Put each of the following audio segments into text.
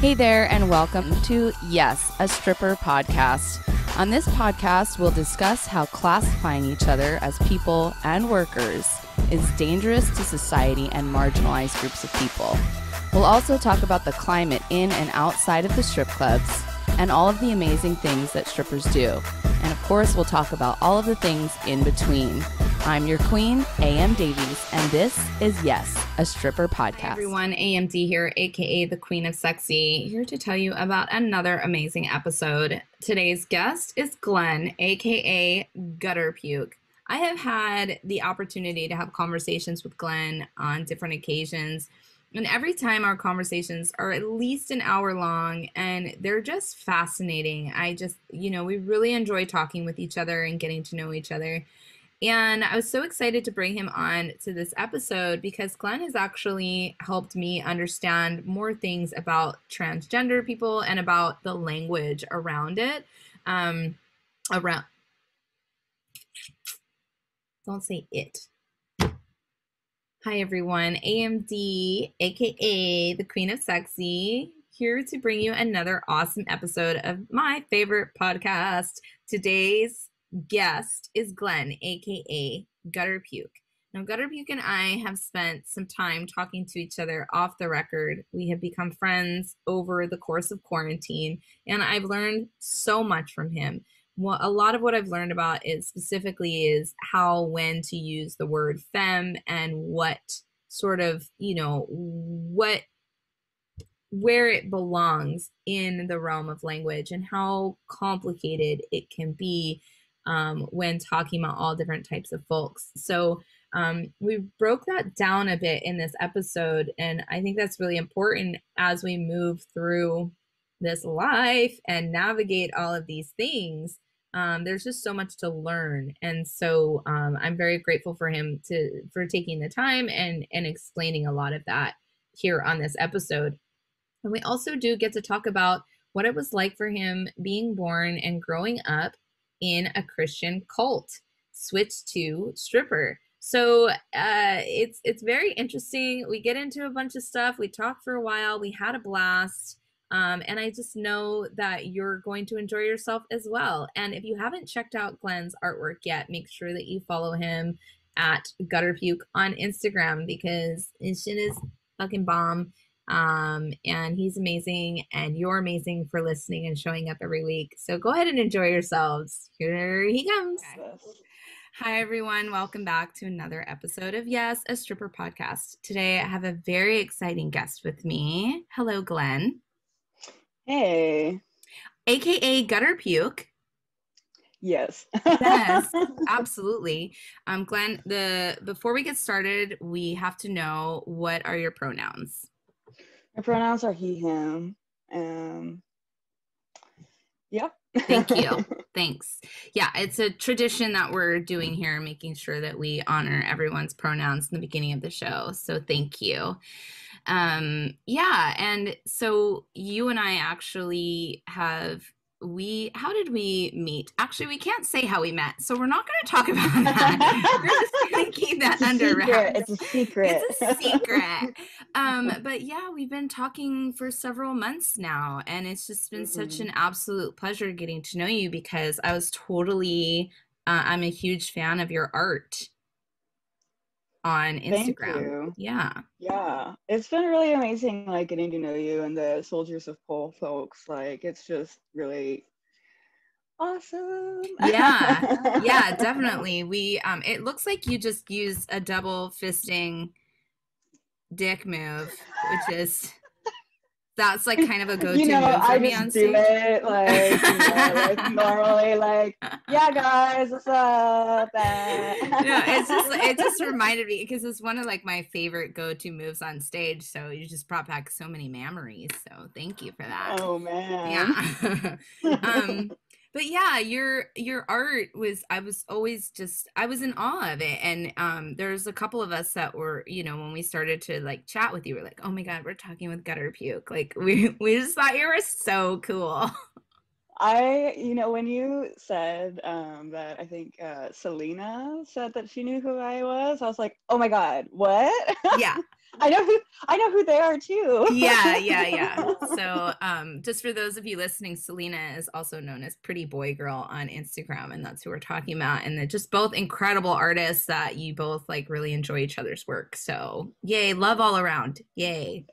Hey there, and welcome to Yes, a Stripper podcast. On this podcast, we'll discuss how classifying each other as people and workers is dangerous to society and marginalized groups of people. We'll also talk about the climate in and outside of the strip clubs and all of the amazing things that strippers do. And of course, we'll talk about all of the things in between. I'm your queen, A.M. Davies, and this is Yes, a Stripper podcast. Hi everyone, AMD here, aka the Queen of Sexy, here to tell you about another amazing episode. Today's guest is Glen, aka Gutterpuke. I have had the opportunity to have conversations with Glen on different occasions, and every time our conversations are at least an hour long, and they're just fascinating. We really enjoy talking with each other and getting to know each other. And I was so excited to bring him on to this episode because Glen has actually helped me understand more things about transgender people and about the language around it. Don't say it. Hi everyone, AMD, aka the Queen of Sexy, here to bring you another awesome episode of my favorite podcast. Today's guest is Glen, aka Gutterpuke. Now, Gutterpuke and I have spent some time talking to each other off the record. We have become friends over the course of quarantine, and I've learned so much from him. Well, a lot of what I've learned about it specifically is when to use the word femme and what sort of, where it belongs in the realm of language and how complicated it can be when talking about all different types of folks. So we broke that down a bit in this episode, and I think that's really important as we move through this life and navigate all of these things. There's just so much to learn, and so I'm very grateful for him for taking the time and explaining a lot of that here on this episode. And we also do get to talk about what it was like for him being born and growing up in a Christian cult, switched to stripper. So it's very interesting. We get into a bunch of stuff. We talked for a while. We had a blast. And I just know that you're going to enjoy yourself as well. And if you haven't checked out Glen's artwork yet, make sure that you follow him at Gutterpuke on Instagram because his shit is fucking bomb. And he's amazing, and you're amazing for listening and showing up every week. So go ahead and enjoy yourselves. Here he comes. Okay. Hi, everyone. Welcome back to another episode of Yes, a Stripper podcast. Today, I have a very exciting guest with me. Hello, Glen. Hey. AKA Gutterpuke. Yes. Yes, absolutely. Glen, before we get started, we have to know, what are your pronouns? My pronouns are he, him. Yep. Thank you. Thanks. Yeah, it's a tradition that we're doing here, making sure that we honor everyone's pronouns in the beginning of the show. So thank you. And so you and I actually how did we meet? Actually, we can't say how we met, so we're not going to talk about that. We're just going to keep that under wraps. It's a secret. It's a secret. But yeah, we've been talking for several months now, and it's just been such an absolute pleasure getting to know you because I was totally, I'm a huge fan of your art on Instagram. Thank you. Yeah, it's been really amazing, like getting to know you and the Soldiers of Pole folks. Like, it's just really awesome. Yeah, definitely. We it looks like you just used a double fisting dick move, which is that's like kind of a go-to move for me on stage. It like normally, like, yeah, guys, what's up? It just reminded me because it's one of like my favorite go-to moves on stage. So you just brought back so many memories. So thank you for that. Oh man. Yeah. But yeah, your art I was in awe of it. And there's a couple of us that were, when we started to like chat with you, we're like, oh my God, we're talking with Gutterpuke. Like we just thought you were so cool. When you said that, I think Selena said that she knew who I was like, oh my God, what? Yeah. I know who they are too. Yeah. So, just for those of you listening, Selena is also known as Pretty Boy Girl on Instagram, and that's who we're talking about. And they're just both incredible artists that you both like really enjoy each other's work. So, yay, love all around. Yay.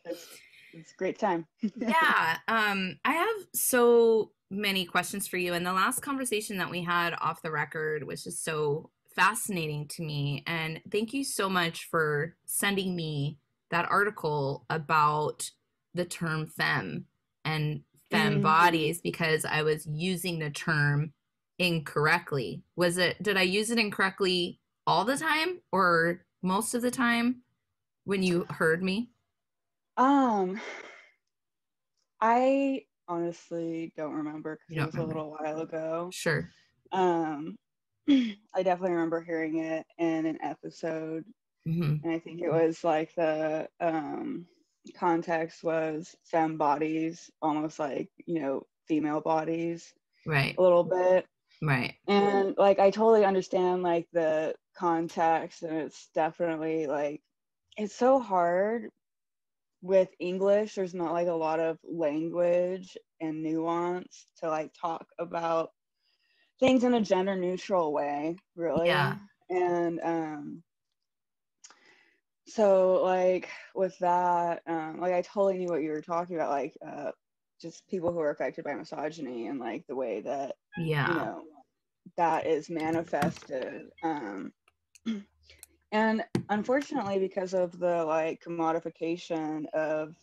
It's a great time. Yeah. I have so many questions for you. And the last conversation that we had off the record was just so fascinating to me. And thank you so much for sending me that article about the term femme and femme bodies, because I was using the term incorrectly. Did I use it incorrectly all the time or most of the time when you heard me? Um, I honestly don't remember You because it don't was a remember? little while ago. Sure. Um, I definitely remember hearing it in an episode, Mm-hmm. and I think it was like the context was femme bodies, almost like, female bodies Right. a little bit. Right. And like I totally understand like the context, and it's definitely like it's so hard with English. There's not like a lot of language and nuance to like talk about things in a gender neutral way, Yeah. really. And so like with that, like I totally knew what you were talking about, like just people who are affected by misogyny and like the way that, you Yeah. know, that is manifested. And unfortunately, because of the like commodification of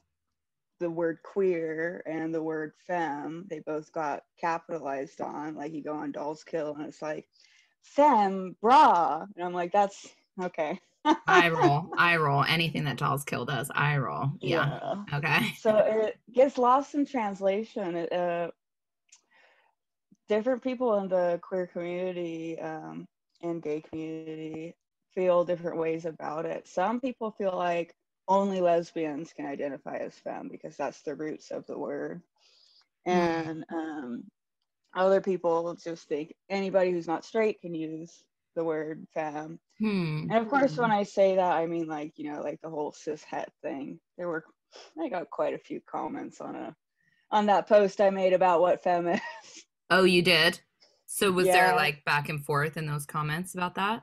the word queer and the word femme, they both got capitalized on. Like you go on Dolls Kill and it's like femme bra, and I'm like, that's okay. Eye roll. Eye roll. Anything that Dolls Kill does, eye roll. Yeah. Yeah. Okay. So it gets lost in translation. Different people in the queer community and gay community feel different ways about it. Some people feel like only lesbians can identify as femme because that's the roots of the word. Hmm. And other people just think anybody who's not straight can use the word femme. Hmm. And of course, when I say that, I mean like, like the whole cis het thing. I got quite a few comments on that post I made about what femme is. Oh, you did? So was there Yeah. like back and forth in those comments about that?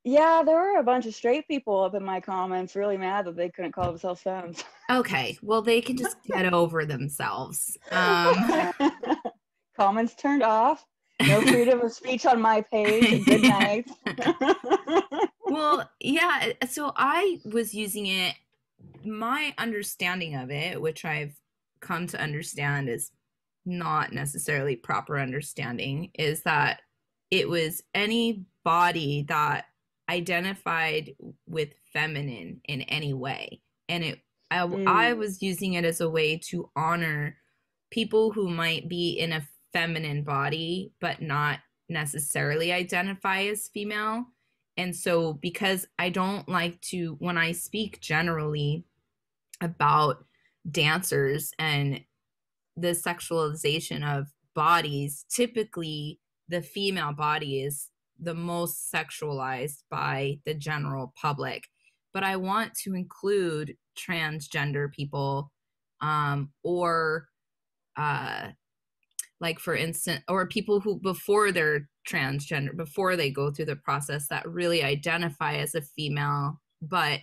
Yeah, there were a bunch of straight people up in my comments really mad that they couldn't call themselves femmes. Okay. Well, they can just get over themselves. Comments turned off. No freedom of speech on my page. Good night. Well, yeah. So I was using it, my understanding of it, which I've come to understand is not necessarily proper understanding, is that it was any body that identified with feminine in any way. And I was using it as a way to honor people who might be in a feminine body, but not necessarily identify as female. And so, because I don't like to, when I speak generally about dancers and the sexualization of bodies, typically the female body is the most sexualized by the general public. But I want to include transgender people, or uh, like for instance, or people who before they're transgender, before they go through the process, that really identify as a female but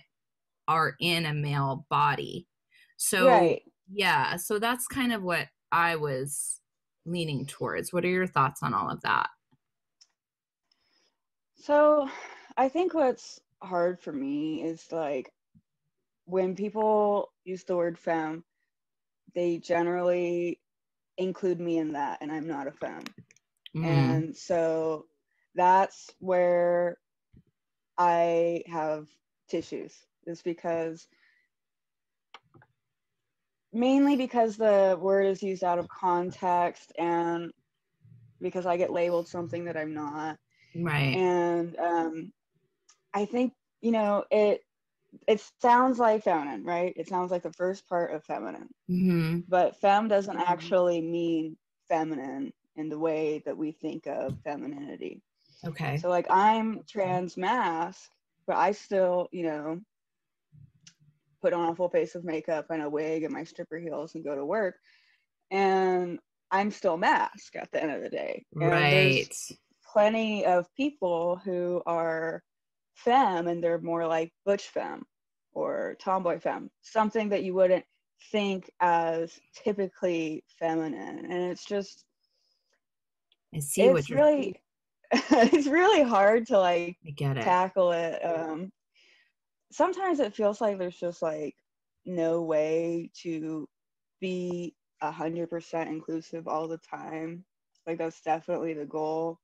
are in a male body. So Right. yeah, so that's kind of what I was leaning towards. What are your thoughts on all of that? So I think what's hard for me is like when people use the word femme, they generally include me in that, and I'm not a femme. Mm, And so that's where I have tissues, is because mainly because the word is used out of context and because I get labeled something that I'm not. right. And I think, it sounds like feminine, right? It sounds like the first part of feminine. Mm-hmm. But femme doesn't actually mean feminine in the way that we think of femininity. Okay. So like I'm trans mask, but I still, put on a full face of makeup and a wig and my stripper heels and go to work. And I'm still masked at the end of the day. And there's Right. plenty of people who are femme and they're more like butch femme or tomboy femme, something that you wouldn't think as typically feminine. And it's just, I see what it's you're, really, it's really hard to like I get it. tackle it. Sometimes it feels like there's just like no way to be 100% inclusive all the time. Like that's definitely the goal.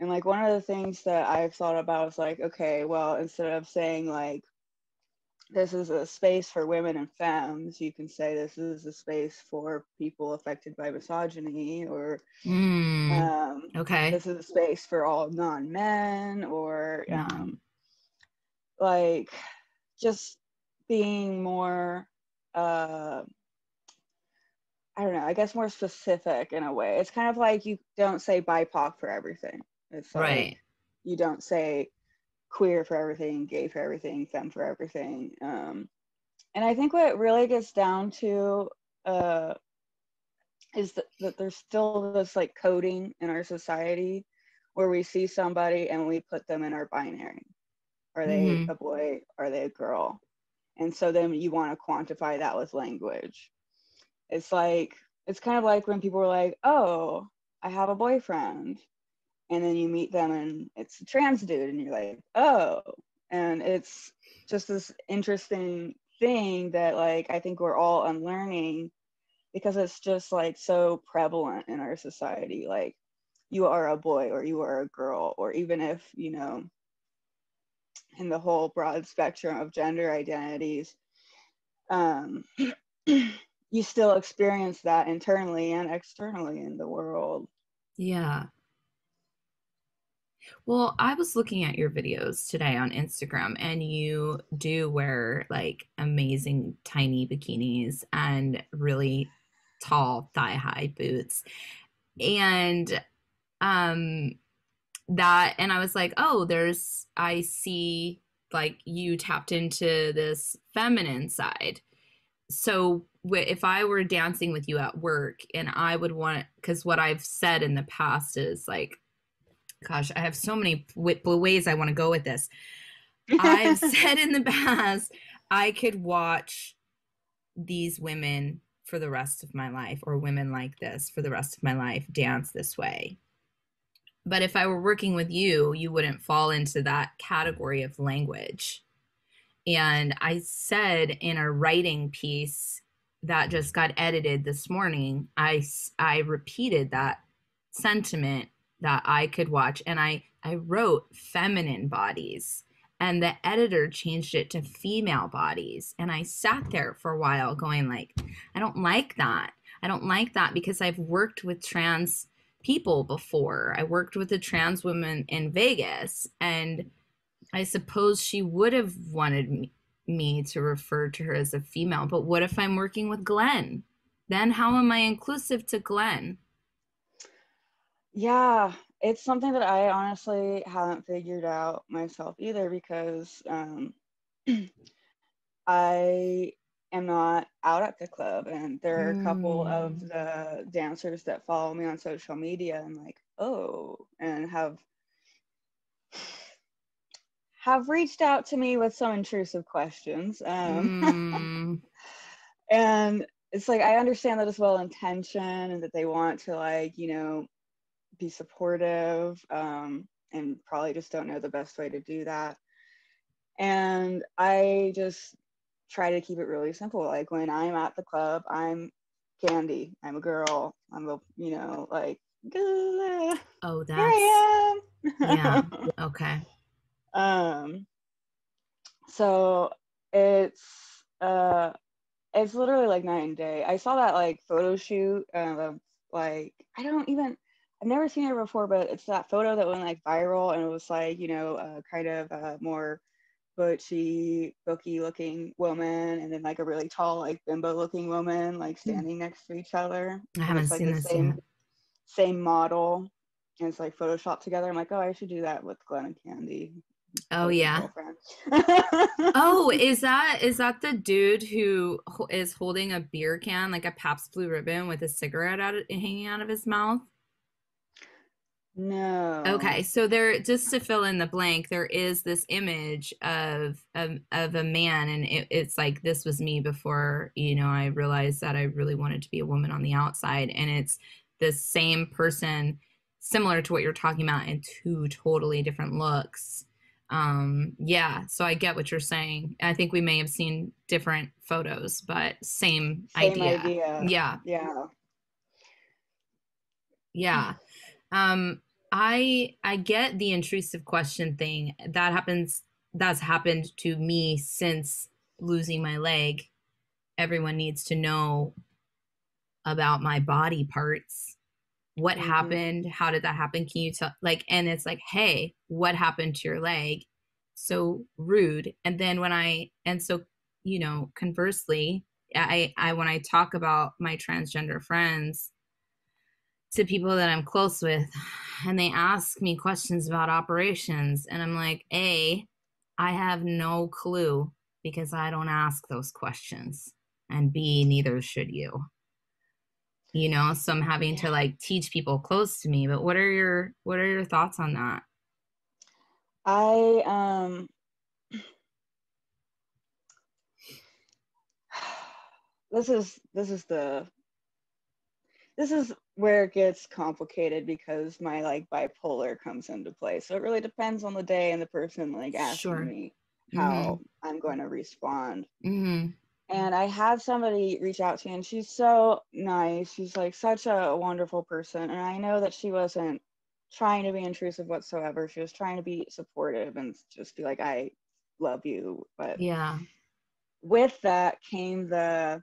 And like one of the things that I've thought about is like, okay, well, instead of saying like this is a space for women and femmes, you can say this is a space for people affected by misogyny, or Mm, okay. this is a space for all non-men, or None. like just being more I don't know, I guess more specific in a way. It's kind of like you don't say BIPOC for everything. It's like Right. you don't say queer for everything, gay for everything, femme for everything. And I think what it really gets down to uh, is that there's still this like coding in our society where we see somebody and we put them in our binary. Are they Mm-hmm. a boy? Are they a girl? And so then you want to quantify that with language. It's like, it's kind of like when people were like, oh, I have a boyfriend. And then you meet them and it's a trans dude and you're like, oh. And it's just this interesting thing that like I think we're all unlearning because it's just like so prevalent in our society. Like you are a boy or you are a girl, or even if, you know, in the whole broad spectrum of gender identities, um, you still experience that internally and externally in the world. Yeah. Well, I was looking at your videos today on Instagram, and you do wear like amazing tiny bikinis and really tall thigh-high boots. And um that, and I was like, "Oh, I see like you tapped into this feminine side." So if I were dancing with you at work and I would want, because what I've said in the past is like, gosh, I have so many ways I want to go with this. I've said in the past, I could watch these women for the rest of my life, or women like this for the rest of my life, dance this way. But if I were working with you, you wouldn't fall into that category of language. And I said in a writing piece that just got edited this morning, I repeated that sentiment, that I could watch, and I wrote feminine bodies, and the editor changed it to female bodies, and I sat there for a while going like, I don't like that. I don't like that because I've worked with trans people before. I worked with a trans woman in Vegas, and I suppose she would have wanted me to refer to her as a female, but what if I'm working with Glen? Then how am I inclusive to Glen? Yeah, it's something that I honestly haven't figured out myself either because I am not out at the club, and there are a couple of Mm, the dancers that follow me on social media and like, oh, and have reached out to me with some intrusive questions. mm, And it's like I understand that it's well intentioned and that they want to like, you know, be supportive, and probably just don't know the best way to do that. And I just try to keep it really simple. Like when I'm at the club, I'm Candy. I'm a girl. I'm a, you know, like, here oh, that's, I yeah, am. okay. um, so it's literally like night and day. I saw that like photo shoot of like I've never seen it before, but it's that photo that went like viral and it was like, you know, kind of more butchy, booky looking woman and then like a really tall, like bimbo looking woman like Hmm. standing next to each other. I And haven't it's like seen the this yet. same model. And it's like photoshopped together. I'm like, oh, I should do that with Glen and Candy. Oh boyfriend, yeah. girlfriend. Oh, is that the dude who is holding a beer can, like a Pabst Blue Ribbon, with a cigarette hanging out of his mouth? Okay, No. so there, just to fill in the blank, there is this image of a man, and it's like, this was me before, I realized that I really wanted to be a woman on the outside, and it's the same person, similar to what you're talking about, in two totally different looks. Yeah, so I get what you're saying. I think we may have seen different photos, but same Same idea. idea. Yeah, Yeah. yeah. Um, I get the intrusive question thing. That's happened to me since losing my leg. Everyone needs to know about my body parts. What Hmm. happened? How did that happen? Can you tell, like, and it's like, hey, what happened to your leg? So rude. And then conversely, I when I talk about my transgender friends to people that I'm close with, and they ask me questions about operations, and I'm like, I have no clue, because I don't ask those questions, and B, neither should you. So I'm having to, Yeah. like, teach people close to me. But what are your thoughts on that? I this is where it gets complicated because my like bipolar comes into play. So it really depends on the day and the person like asking Sure. me Mm-hmm. how I'm going to respond. Mm-hmm. And I had somebody reach out to me, and she's so nice. She's like such a wonderful person. And I know that she wasn't trying to be intrusive whatsoever. She was trying to be supportive and just be like, I love you. But Yeah. with that came the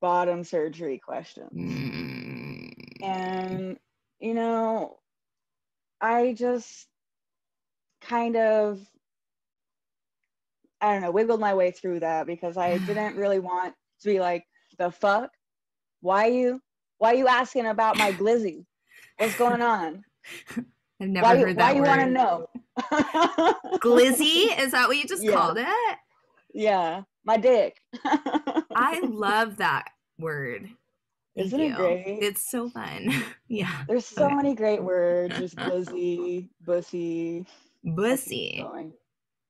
bottom surgery questions. Mm. And, you know, I just kind of, I don't know, wiggled my way through that because I didn't really want to be like, the fuck? Why you asking about my glizzy? What's going on? I've never heard Why that you want to word. know? Glizzy? Is that what you just Yes, called it? yeah, my dick. I love that word. Thank Isn't it you. great? It's so fun. Yeah. There's so Okay. many great words. There's glizzy, bussy. I can keep Bussy. going.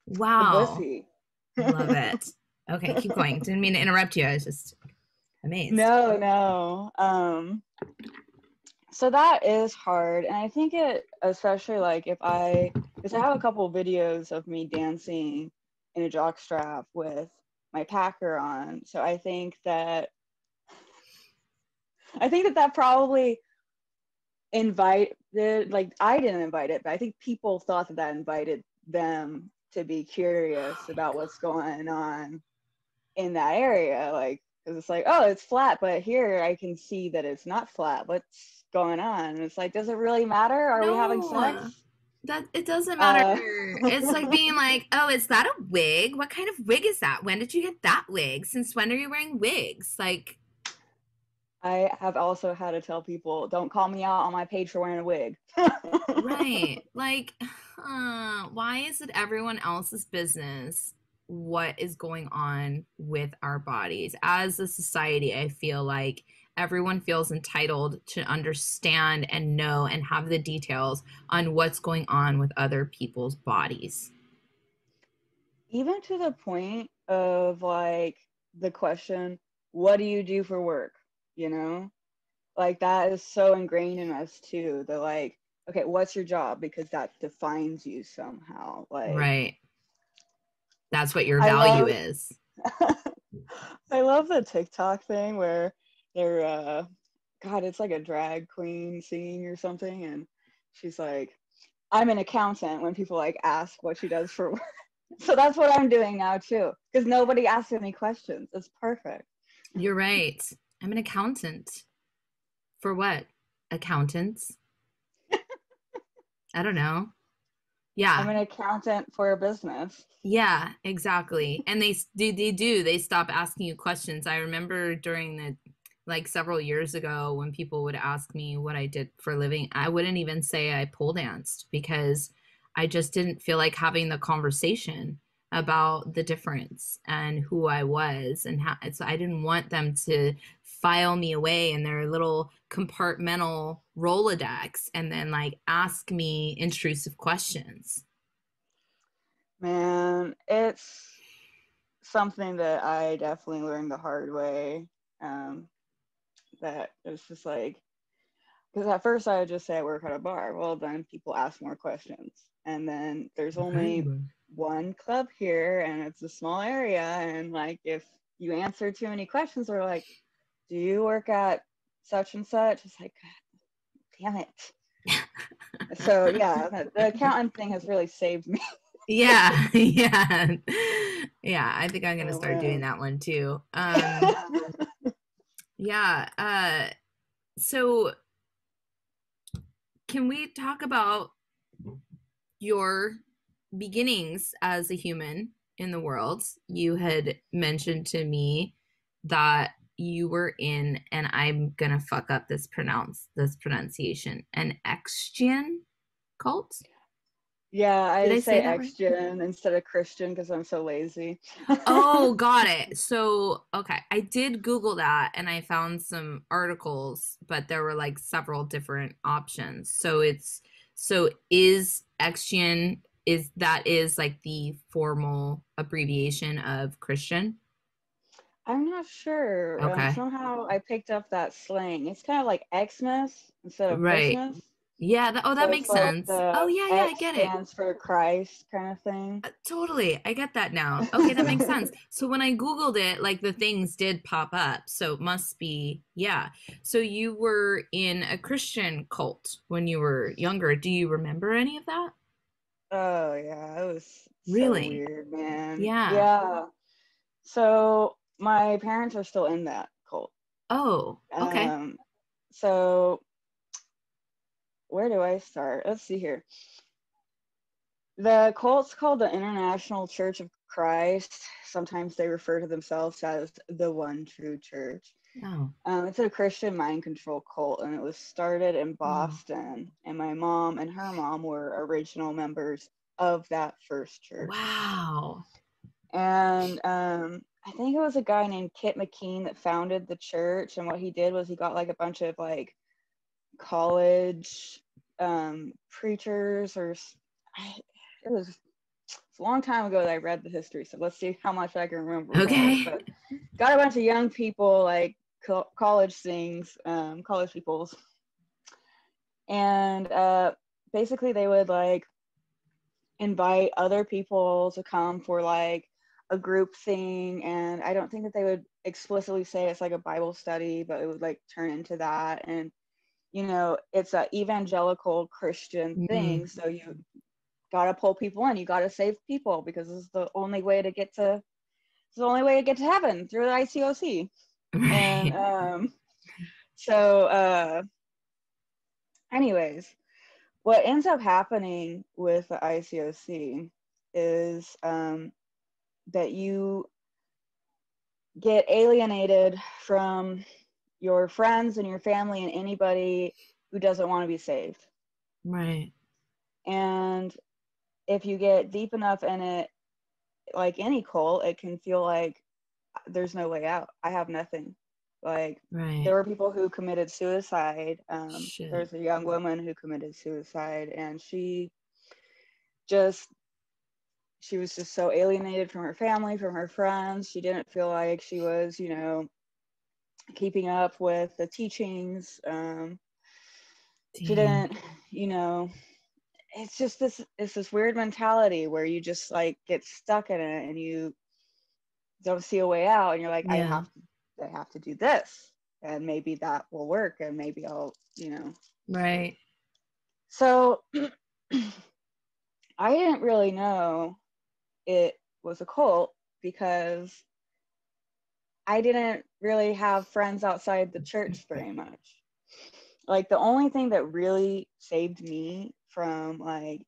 The Wow. bussy. Love it. Okay, keep going. Didn't mean to interrupt you. I was just amazed. No, no. So that is hard, and I think it, especially like because I have a couple of videos of me dancing in a jockstrap with my packer on. So I think that that probably invited, like, I didn't invite it, but I think people thought that that invited them to be curious about what's going on in that area, like, because it's like, oh, it's flat, but here I can see that it's not flat. What's going on? And it's like, does it really matter? Are we having sex? No, that it doesn't matter. Uh, It's like being like, oh, is that a wig? What kind of wig is that? When did you get that wig? Since when are you wearing wigs? Like, I have also had to tell people, don't call me out on my page for wearing a wig. right. Like, why is it everyone else's business what is going on with our bodies? As a society, I feel like everyone feels entitled to understand and know and have the details on what's going on with other people's bodies. Even to the point of like the question, what do you do for work? You know, like that is so ingrained in us too. That like, okay, what's your job? Because that defines you somehow. Like, Right. That's what your I value love, is. I love the TikTok thing where they're, God, it's like a drag queen singing or something, and she's like, I'm an accountant when people like ask what she does for work. So that's what I'm doing now too, because nobody asks any questions. It's perfect. You're right. I'm an accountant. For what? Accountants? I don't know. I'm Yeah. an accountant for a business. Yeah, exactly. And they stop asking you questions. I remember during the, like, several years ago, when people would ask me what I did for a living, I wouldn't even say I pole danced, because I just didn't feel like having the conversation about the difference and who I was and how. So I didn't want them to file me away in their little compartmental Rolodex and then like ask me intrusive questions. Man, it's something that I definitely learned the hard way. That it's just like, because at first I would just say I work at a bar. Well, then people ask more questions. And then there's only one club here and it's a small area. And like, if you answer too many questions, they're like, do you work at such and such? It's like, damn it. So yeah, the accountant thing has really saved me. Yeah, yeah. Yeah, I think I'm gonna Oh start doing man. that one too. Yeah, so can we talk about your beginnings as a human in the world? You had mentioned to me that you were in, and I'm gonna fuck up this pronunciation, an Extian cult. Yeah, Did I I say say that right? ex-gen instead of Christian because I'm so lazy. Oh, got it. So, okay, I did Google that and I found some articles, but there were like several different options. So is Extian is like the formal abbreviation of Christian? I'm not sure. Okay. Somehow I picked up that slang. It's kind of like Xmas instead of Right. Christmas. Yeah, that So it's makes like sense. Oh the yeah, yeah, I X get it. stands for Christ kind of thing. Totally. I get that now. Okay, that makes sense. So when I Googled it, like the things did pop up. So it must be, yeah. So you were in a Christian cult when you were younger. Do you remember any of that? Oh yeah, it was so Really? weird, man. Yeah. Yeah. So my parents are still in that cult. Oh, okay. Um, so where do I start? Let's see here. The cult's called the International Church of Christ. Sometimes they refer to themselves as the One True Church. Oh, It's a Christian mind control cult, and it was started in wow. Boston. And my mom and her mom were original members of that first church. Wow. And I think it was a guy named Kit McKean that founded the church. And what he did was he got like a bunch of like college preachers, or it was a long time ago that I read the history. So let's see how much I can remember about it. Okay. But got a bunch of young people, like college things, college peoples, and basically they would like invite other people to come for like a group thing. And I don't think that they would explicitly say it's like a Bible study, but it would like turn into that. And you know, it's a evangelical Christian thing, Mm, so you gotta pull people in, you gotta save people, because this is the only way to get to heaven, through the ICOC. And right. so anyways, what ends up happening with the ICOC is that you get alienated from your friends and your family and anybody who doesn't want to be saved. Right. And if you get deep enough in it, like any cult, it can feel like there's no way out. I have nothing. Like, there Right. were people who committed suicide. Shit. There's a young woman who committed suicide, and just she was just so alienated from her family, from her friends. She didn't feel like she was, you know, keeping up with the teachings. She Dang. didn't, you know, it's this weird mentality where you just like get stuck in it and you don't see a way out, and you're like, Yeah. I have to do this, and maybe that will work, and maybe I'll, you know. Right. So I didn't really know it was a cult because I didn't really have friends outside the church very much. Like, the only thing that really saved me from like,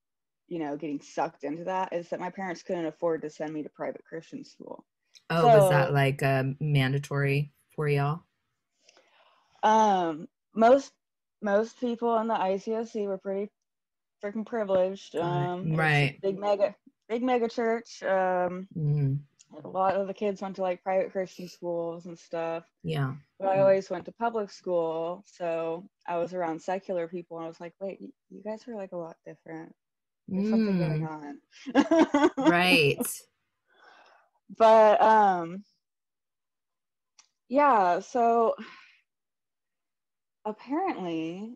you know, getting sucked into that is that my parents couldn't afford to send me to private Christian school. Oh, was that So like mandatory for y'all? um most people in the ICOC were pretty freaking privileged. Got it. It's a Right. big mega church. Mm. A lot of the kids went to like private Christian schools and stuff. Yeah. But I always went to public school, so I was around secular people, and I was like, wait, you guys are like a lot different. There's something going Mm. on. Right. But yeah, so apparently,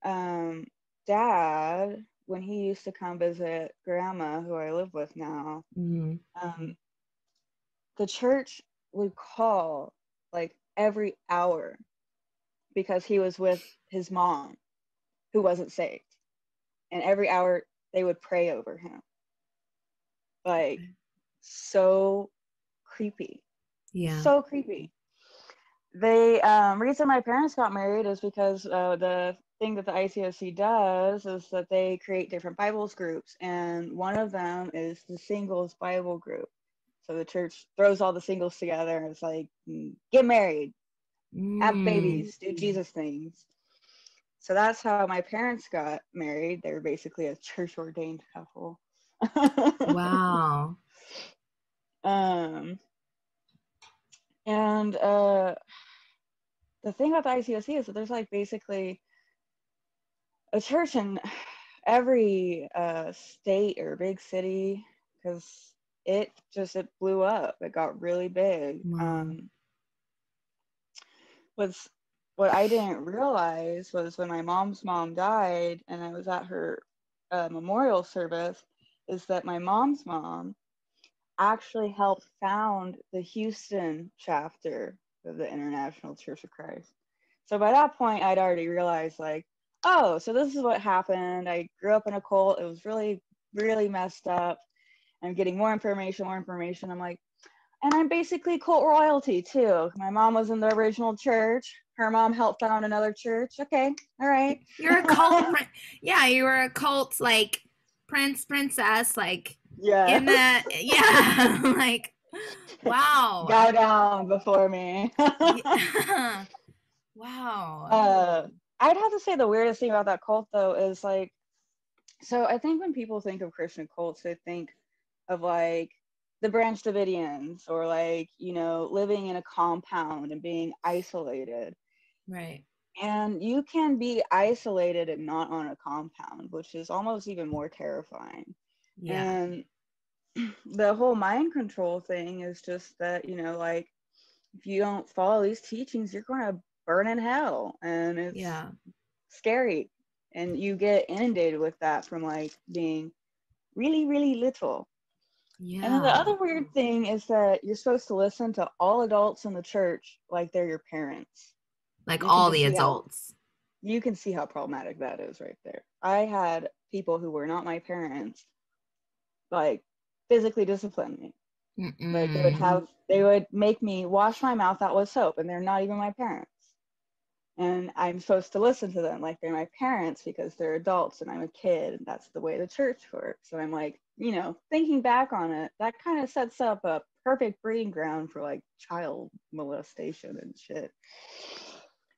dad, when he used to come visit grandma, who I live with now, Mm. um, the church would call like every hour because he was with his mom who wasn't saved. And every hour they would pray over him. Like, so creepy. Yeah. So creepy. They reason my parents got married is because the thing that the ICOC does is that they create different Bibles groups, and one of them is the singles Bible group. So the church throws all the singles together and it's like, get married, have Mm. babies, do Jesus things. So that's how my parents got married. They were basically a church ordained couple. Wow. um, and the thing about the ICOC is that there's like basically a church in every state or big city because it blew up. It got really big. Wow. Was what I didn't realize was when my mom's mom died and I was at her memorial service, is that my mom's mom actually helped found the Houston chapter of the International Church of Christ. So by that point, I'd already realized, like, oh, so this is what happened. I grew up in a cult. It was really, really messed up. I'm getting more information, more information. I'm like, and I'm basically cult royalty too. My mom was in the original church. Her mom helped found another church. Okay, all right. You're a cult. Yeah, you were a cult, like princess, like Yeah. in the, yeah, like, wow. Bow down before me. Yeah. Wow. I'd have to say the weirdest thing about that cult though is like, so I think when people think of Christian cults, they think of like the Branch Davidians or like, living in a compound and being isolated. Right. And you can be isolated and not on a compound, which is almost even more terrifying. Yeah. And the whole mind control thing is just that, like, if you don't follow these teachings, you're going to burn in hell. And it's Yeah. scary. And you get inundated with that from like being really, really little. And then the Yeah. other weird thing is that you're supposed to listen to all adults in the church like they're your parents. Like You can all just the see how adults. problematic that is right there. I had people who were not my parents like physically discipline me. Like Mm-mm. they would make me wash my mouth out with soap, and they're not even my parents. And I'm supposed to listen to them like they're my parents because they're adults and I'm a kid, and that's the way the church works. So I'm like, thinking back on it, that kind of sets up a perfect breeding ground for like child molestation and shit.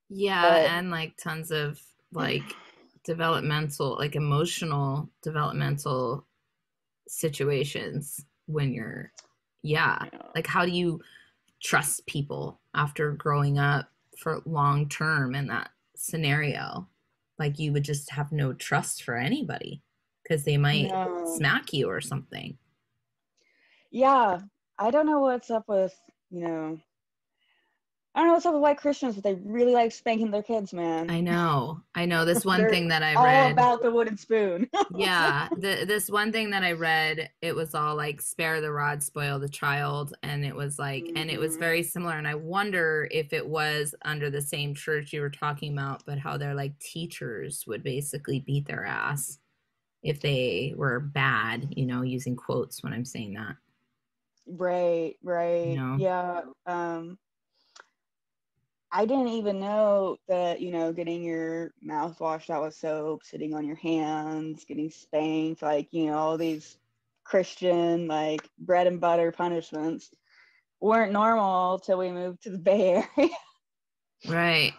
Yeah, But and like tons of like developmental, like emotional developmental situations when you're, yeah, yeah, like how do you trust people after growing up for long term in that scenario? Like you would just have no trust for anybody because they might no, smack you or something. yeah, I don't know what's up with you know I don't know what's up with white Christians, but they really like spanking their kids, man. I know. I know. This one They're thing that I all read, about the wooden spoon. yeah, this one thing that I read, it was all like spare the rod, spoil the child, and it was like, and it was Mm-hmm. very similar. And I wonder if it was under the same church you were talking about, but how their like teachers would basically beat their ass if they were bad, using quotes when I'm saying that, Right, you right. know? Yeah. I didn't even know that, getting your mouth washed out with soap, sitting on your hands, getting spanked, like, all these Christian, like, bread and butter punishments weren't normal till we moved to the Bay Area. Right.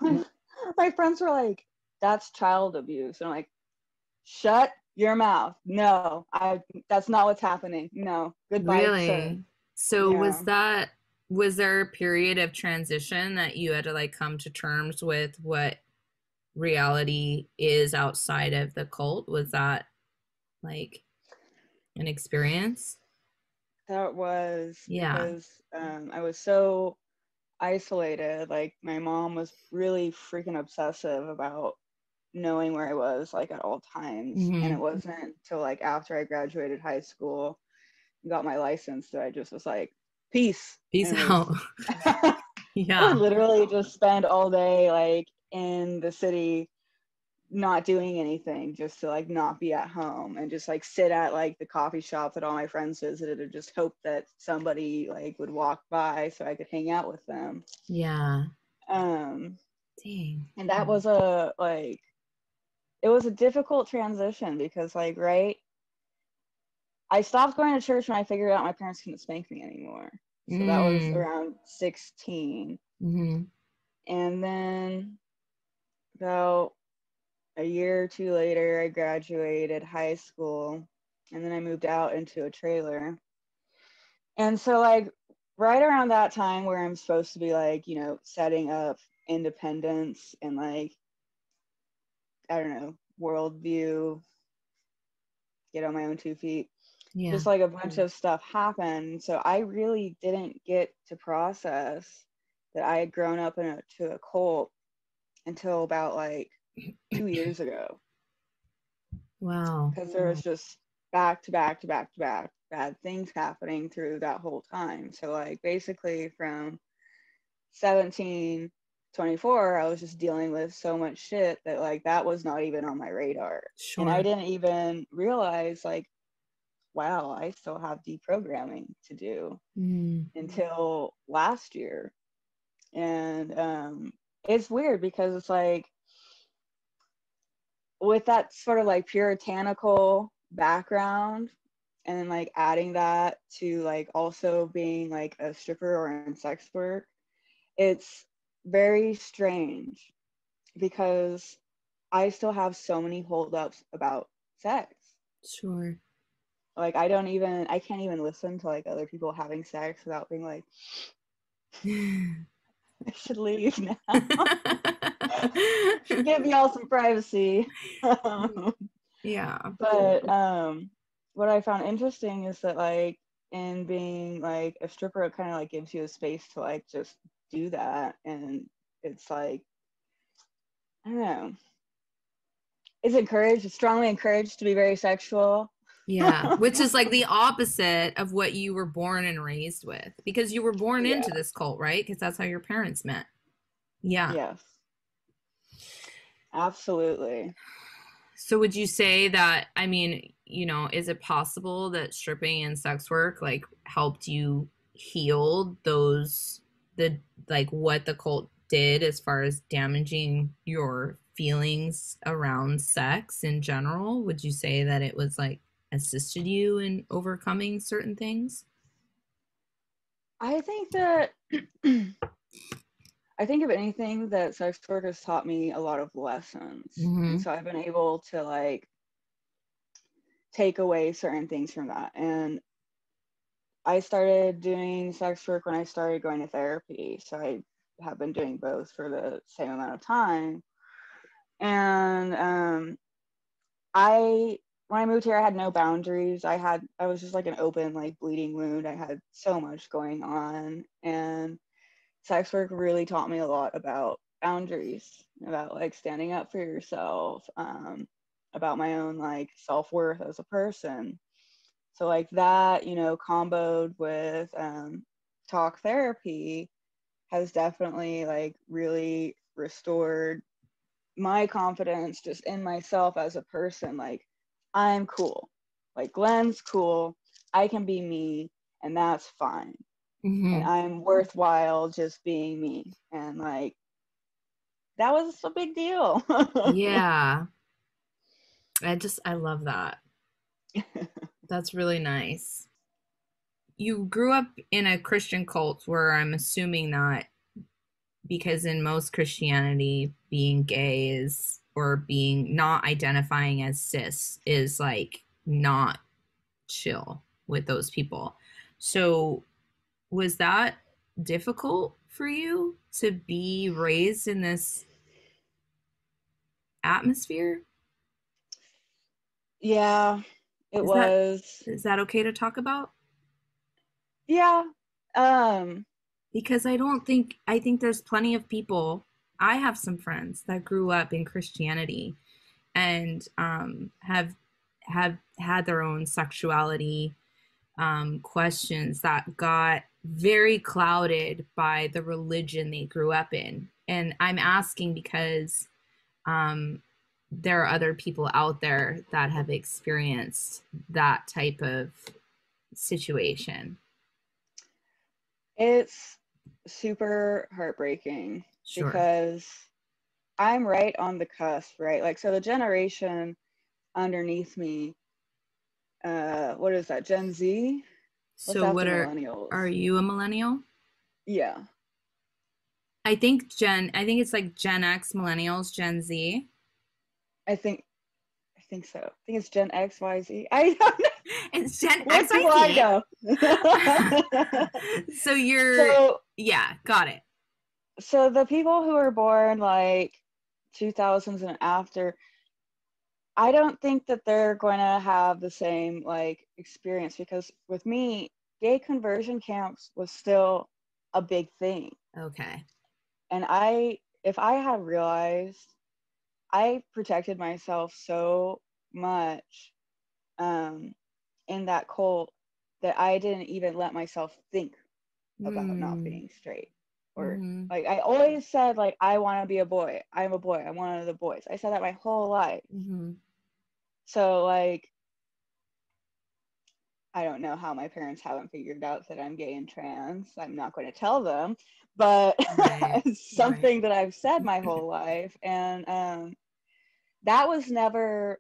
My friends were like, that's child abuse. And I'm like, shut your mouth. No, that's not what's happening. No, goodbye, sir. Really? So Yeah. was there a period of transition that you had to like come to terms with what reality is outside of the cult? Was that like an experience? That was Yeah. because I was so isolated. Like my mom was really freaking obsessive about knowing where I was like at all times. And it Mm-hmm. wasn't till like after I graduated high school, got my license, that I just was like, peace. Peace And was out. I would Yeah. literally just spend all day like in the city not doing anything, just to like not be at home, and just like sit at like the coffee shop that all my friends visited and just hope that somebody like would walk by so I could hang out with them. Yeah. Um Dang. and that was a like it was a difficult transition because like right, I stopped going to church when I figured out my parents couldn't spank me anymore. So that was Mm. around 16. Mm-hmm. And then about a year or two later, I graduated high school, and then I moved out into a trailer. And so, like, right around that time where I'm supposed to be, like, setting up independence and, like, I don't know, worldview, get on my own 2 feet, Yeah. just like a bunch of stuff happened. So I really didn't get to process that I had grown up to a cult until about like 2 years ago, Wow. because there was just back to back to back to back bad things happening through that whole time. So like basically from 17 24, I was just dealing with so much shit that like that was not even on my radar. And I Sure. didn't even realize like, wow, I still have deprogramming to do Mm. until last year. And it's weird because it's like with that sort of like puritanical background, and then like adding that to like also being like a stripper or in sex work, it's very strange because I still have so many holdups about sex. Sure. Like I can't even listen to like other people having sex without being like, I should leave now. Should give y'all some privacy. Yeah. But what I found interesting is that like in being like a stripper, it kind of like gives you a space to like just do that, and it's like, I don't know, it's encouraged, it's strongly encouraged to be very sexual. Yeah, which is like the opposite of what you were born and raised with because you were born Yeah. into this cult, right? Because that's how your parents met. Yeah. Yes, absolutely. So would you say that, I mean, is it possible that stripping and sex work like helped you heal the like what the cult did as far as damaging your feelings around sex in general? Would you say that it was like assisted you in overcoming certain things? I think that I think if anything that sex work has taught me a lot of lessons, and Mm-hmm. so I've been able to like take away certain things from that. And I started doing sex work when I started going to therapy. So I have been doing both for the same amount of time. And I when I moved here, I had no boundaries. I was just like an open, like bleeding wound. I had so much going on. And sex work really taught me a lot about boundaries, about like standing up for yourself, about my own like self-worth as a person. So like that, comboed with talk therapy has definitely like really restored my confidence just in myself as a person. Like I'm cool. Like Glen's cool. I can be me, and that's fine. And Mm-hmm. I'm worthwhile just being me. And like that was a big deal. Yeah. I love that. That's really nice. You grew up in a Christian cult where I'm assuming that because in most Christianity, being gay is or being not identifying as cis is like not chill with those people. So was that difficult for you to be raised in this atmosphere? Yeah, it Is that was. is that okay to talk about? Yeah. Um, Because I think there's plenty of people. I have some friends that grew up in Christianity and have had their own sexuality questions that got very clouded by the religion they grew up in. And I'm asking because um, there are other people out there that have experienced that type of situation. it's super heartbreaking Sure. because I'm right on the cusp, right? Like, so the generation underneath me, what is that, Gen Z? What's So after what millennials? are you a millennial? Yeah, I think it's like Gen X, millennials, Gen Z. I think I think so. I think it's Gen X, Y, Z. I don't know. It's Gen Look who I know. XYZ. So you're so yeah, got it. so the people who were born like 2000s and after, I don't think that they're going to have the same like experience because with me, gay conversion camps was still a big thing. Okay. And if I had realized, I protected myself so much um, in that cult that I didn't even let myself think about not Mm. being straight. Or Mm-hmm. like I always said, like, I want to be a boy. I'm a boy. I'm one of the boys. I said that my whole life. Mm-hmm. So like I don't know how my parents haven't figured out that I'm gay and trans. I'm not going to tell them, but Right. it's Right. something that I've said my whole life. And that was never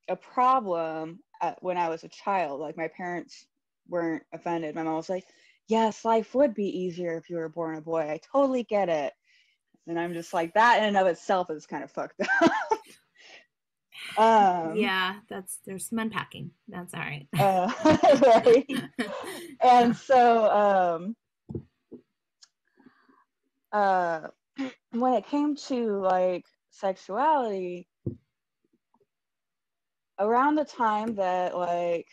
a problem when I was a child. Like my parents weren't offended. My mom was like, yes, life would be easier if you were born a boy. I totally get it. And I'm just like, that in and of itself is kind of fucked up. um, Yeah, there's some unpacking. That's all right. right. And so uh, when it came to like sexuality, around the time that like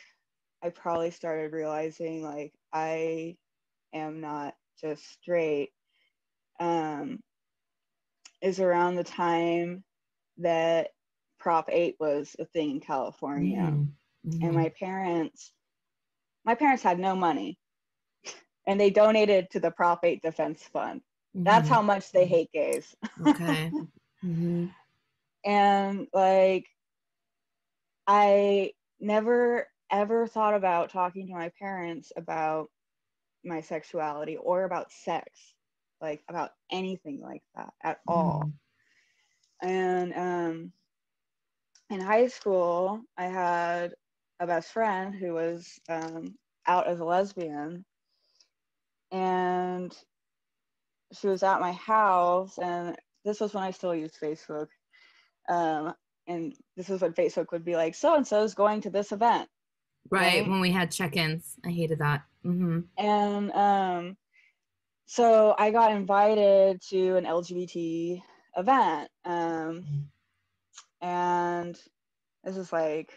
I probably started realizing like I am not just straight, um, is around the time that Prop 8 was a thing in California. Mm-hmm. And Mm-hmm. my parents had no money and they donated to the Prop 8 Defense Fund. That's Mm-hmm. how much they hate gays. Okay. Mm-hmm. And like I never ever thought about talking to my parents about my sexuality or about sex, like about anything like that at all. Mm-hmm. And in high school, I had a best friend who was out as a lesbian, and she was at my house. And this was when I still used Facebook. Um, and this is when Facebook would be like, so and so is going to this event, Right, right? when we had check-ins. I hated that. Mm-hmm. And so I got invited to an LGBT event. And this is like,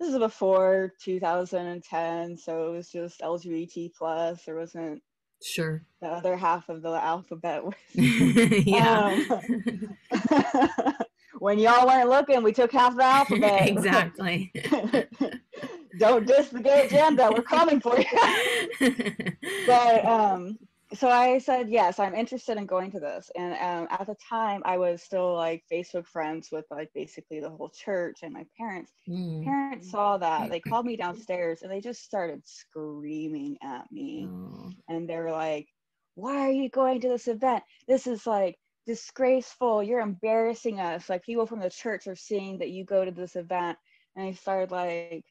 this is before 2010. So it was just LGBT plus. There wasn't Sure. the other half of the alphabet. Yeah. um, when y'all weren't looking, we took half the alphabet. Exactly. Don't diss the gay agenda. We're coming for you. But so I said yes, I'm interested in going to this. And at the time, I was still like Facebook friends with like basically the whole church and my parents. Mm. Parents saw that. They called me downstairs and they just started screaming at me. Oh. And they were like, "Why are you going to this event? This is like disgraceful. You're embarrassing us. Like people from the church are seeing that you go to this event." And I started like,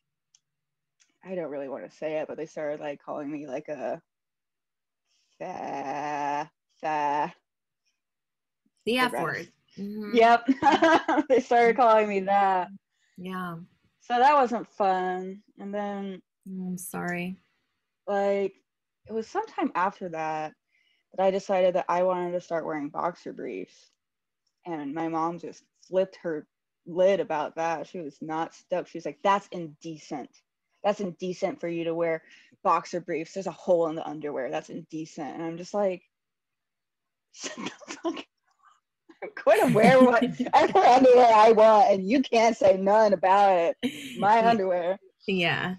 I don't really want to say it, but they started like calling me like a fa fa The the F rest. word. Yep. They started calling me that. Yeah. So that wasn't fun. And then, I'm sorry. like, it was sometime after that that I decided that I wanted to start wearing boxer briefs. And my mom just flipped her lid about that. She was not stoked. She was like, that's indecent. That's indecent for you to wear boxer briefs. There's a hole in the underwear. That's indecent. And I'm just like, I'm going to wear whatever underwear I want, and you can't say none about it. My underwear. Yeah.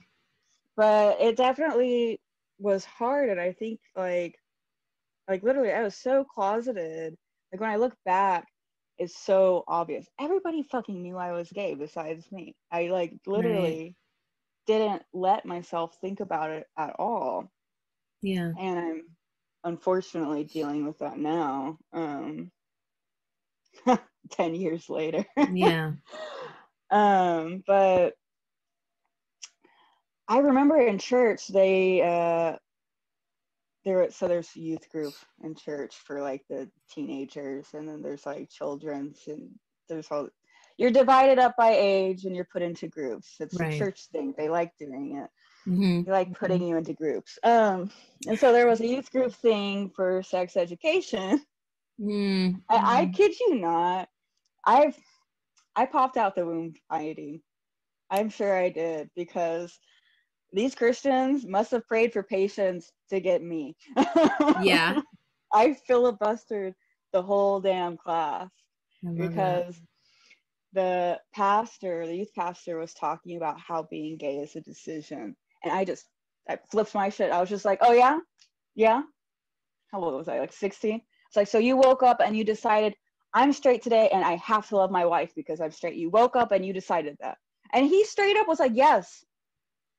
But it definitely was hard. And I think like literally I was so closeted. Like when I look back, it's so obvious. Everybody fucking knew I was gay besides me. I like Right. literally didn't let myself think about it at all. Yeah. And I'm unfortunately dealing with that now. 10 years later. Yeah. But I remember in church there's youth group in church for like the teenagers, and then there's like children's, and there's all you're divided up by age and you're put into groups. It's a Right. church thing. They like doing it. Mm-hmm. They like putting you into groups. And so there was a youth group thing for sex education. Mm. I kid you not, I've I popped out the womb piety. I'm sure I did, because these Christians must have prayed for patience to get me. Yeah. I filibustered the whole damn class I love that. because the youth pastor, was talking about how being gay is a decision. And I flipped my shit. I was just like, oh yeah? Yeah? How old was I? Like 16? It's like, so you woke up and you decided, I'm straight today and I have to love my wife because I'm straight. You woke up and you decided that. And he straight up was like, yes.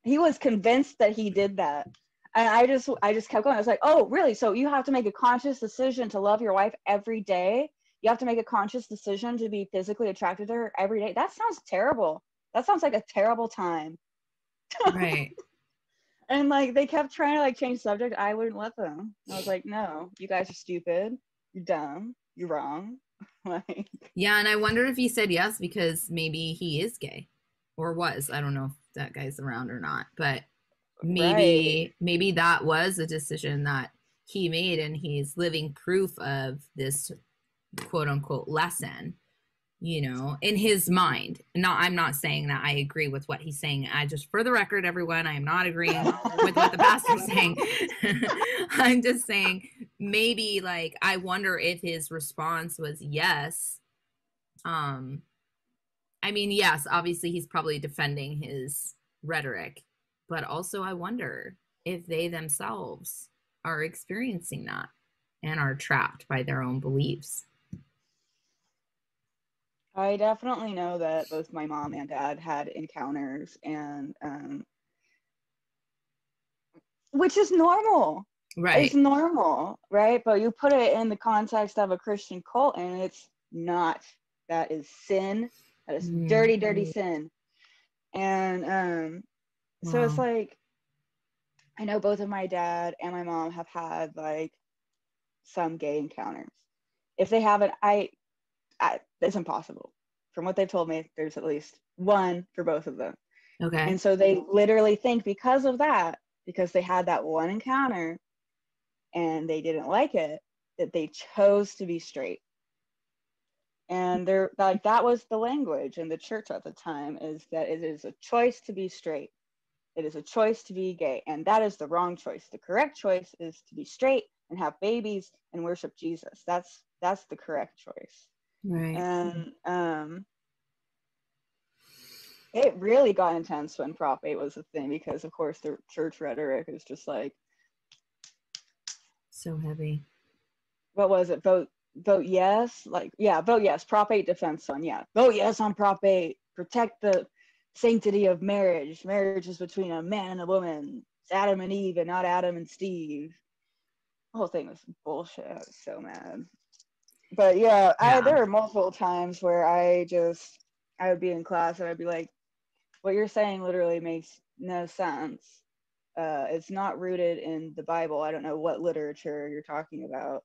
He was convinced that he did that. And I just kept going. I was like, oh, really? So you have to make a conscious decision to love your wife every day? You have to make a conscious decision to be physically attracted to her every day? That sounds terrible. That sounds like a terrible time. Right. And like they kept trying to like change subject. I wouldn't let them. I was like, no, you guys are stupid. You're dumb. You're wrong. Like, Yeah, and I wonder if he said yes because maybe he is gay or was. I don't know if that guy's around or not, but right. maybe that was a decision that he made and he's living proof of this quote unquote lesson, in his mind. Not I'm not saying that I agree with what he's saying. I just, for the record, everyone, I am not agreeing with what the pastor's saying. I'm just saying maybe, like, I wonder if his response was yes. I mean, yes, obviously he's probably defending his rhetoric, but also I wonder if they themselves are experiencing that and are trapped by their own beliefs. I definitely know that both my mom and dad had encounters, and which is normal. It's Right. normal, right? But you put it in the context of a Christian cult, and it's not. That is sin. That is Mm, dirty, dirty sin. And so it's wow. like I know both of my dad and my mom have had like some gay encounters. If they haven't, it's impossible. From what they've told me, there's at least one for both of them. Okay. And so they literally think because of that, because they had that one encounter and they didn't like it, that they chose to be straight. And they're like, that was the language in the church at the time, is that it is a choice to be straight. It is a choice to be gay. And that is the wrong choice. The correct choice is to be straight and have babies and worship Jesus. That's the correct choice. Right. And it really got intense when Prop 8 was a thing, because of course the church rhetoric is just like, So heavy. what was it? Vote yes. Like, yeah, vote yes. Prop 8 defense fund. Yeah, vote yes on Prop 8. Protect the sanctity of marriage. Marriage is between a man and a woman. It's Adam and Eve and not Adam and Steve. The whole thing was bullshit. I was so mad. But yeah, Yeah. there were multiple times where I would be in class and I'd be like, what you're saying literally makes no sense. It's not rooted in the Bible. I don't know what literature you're talking about.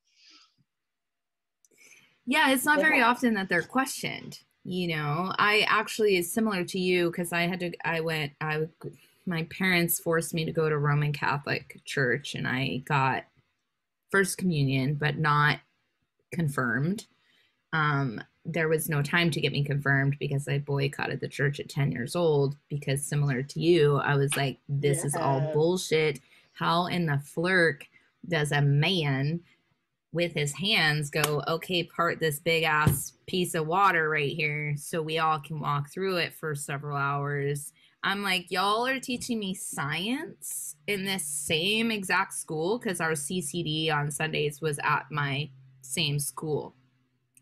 Yeah, it's not They very have. often that they're questioned. You know, I actually is similar to you because my parents forced me to go to Roman Catholic church and I got first communion, but not confirmed. There was no time to get me confirmed because I boycotted the church at 10 years old because similar to you, I was like, this is all Yes. bullshit. How in the flirk does a man with his hands go, okay, part this big ass piece of water right here so we all can walk through it for several hours? I'm like, y'all are teaching me science in this same exact school because our CCD on Sundays was at my same school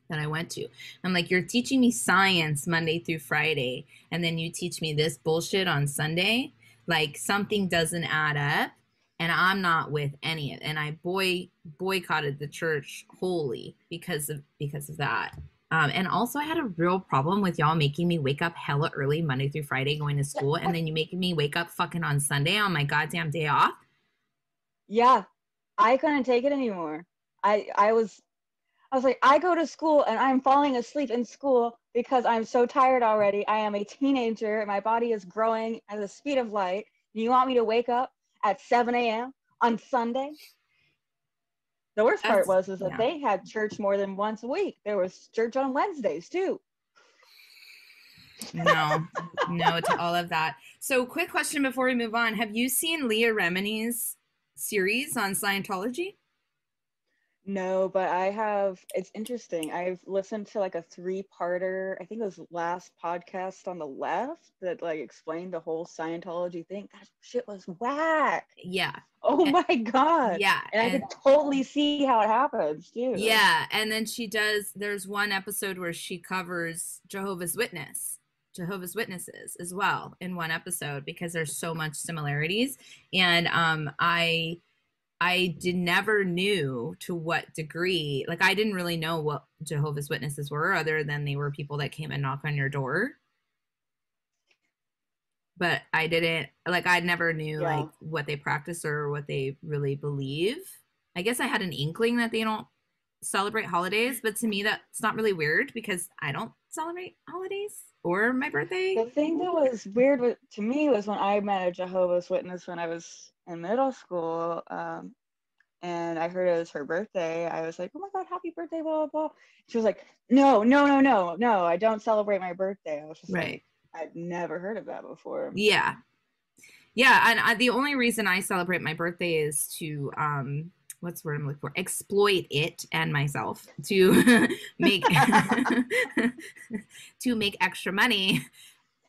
that I went to. I'm like, you're teaching me science Monday through Friday, and then you teach me this bullshit on Sunday. Like something doesn't add up, and I'm not with any of it. And I boycotted the church wholly because of that. And also, I had a real problem with y'all making me wake up hella early Monday through Friday going to school, and then you making me wake up fucking on Sunday on my goddamn day off. Yeah, I couldn't take it anymore. I was like, I go to school and I'm falling asleep in school because I'm so tired already. I am a teenager. My body is growing at the speed of light. You want me to wake up at 7 a.m. on Sunday? The worst part That's was is that yeah. they had church more than once a week. There was church on Wednesdays too. No, no to all of that. So, quick question before we move on. Have you seen Leah Remini's series on Scientology? No, but I have, it's interesting. I've listened to like a three-parter, I think it was last podcast on the left that like explained the whole Scientology thing. That shit was whack. Yeah. Oh Eh, my God. Yeah. And I could totally see how it happens too. Yeah. And then there's one episode where she covers Jehovah's Witnesses as well in one episode because there's so much similarities. And I did never knew to what degree, like I didn't really know what Jehovah's Witnesses were other than they were people that came and knock on your door. But I didn't like I never knew like Yeah. what they practice or what they really believe. I guess I had an inkling that they don't celebrate holidays, but to me that's not really weird because I don't celebrate holidays or my birthday. The thing that was weird to me was when I met a Jehovah's Witness when I was in middle school. And I heard it was her birthday. I was like, oh my God, happy birthday, blah, blah, blah. She was like, no, no, no, no, no, I don't celebrate my birthday. I was just like, Right. I'd never heard of that before. Yeah. Yeah, and the only reason I celebrate my birthday is to what's the word I'm looking for? Exploit it and myself to make to make extra money,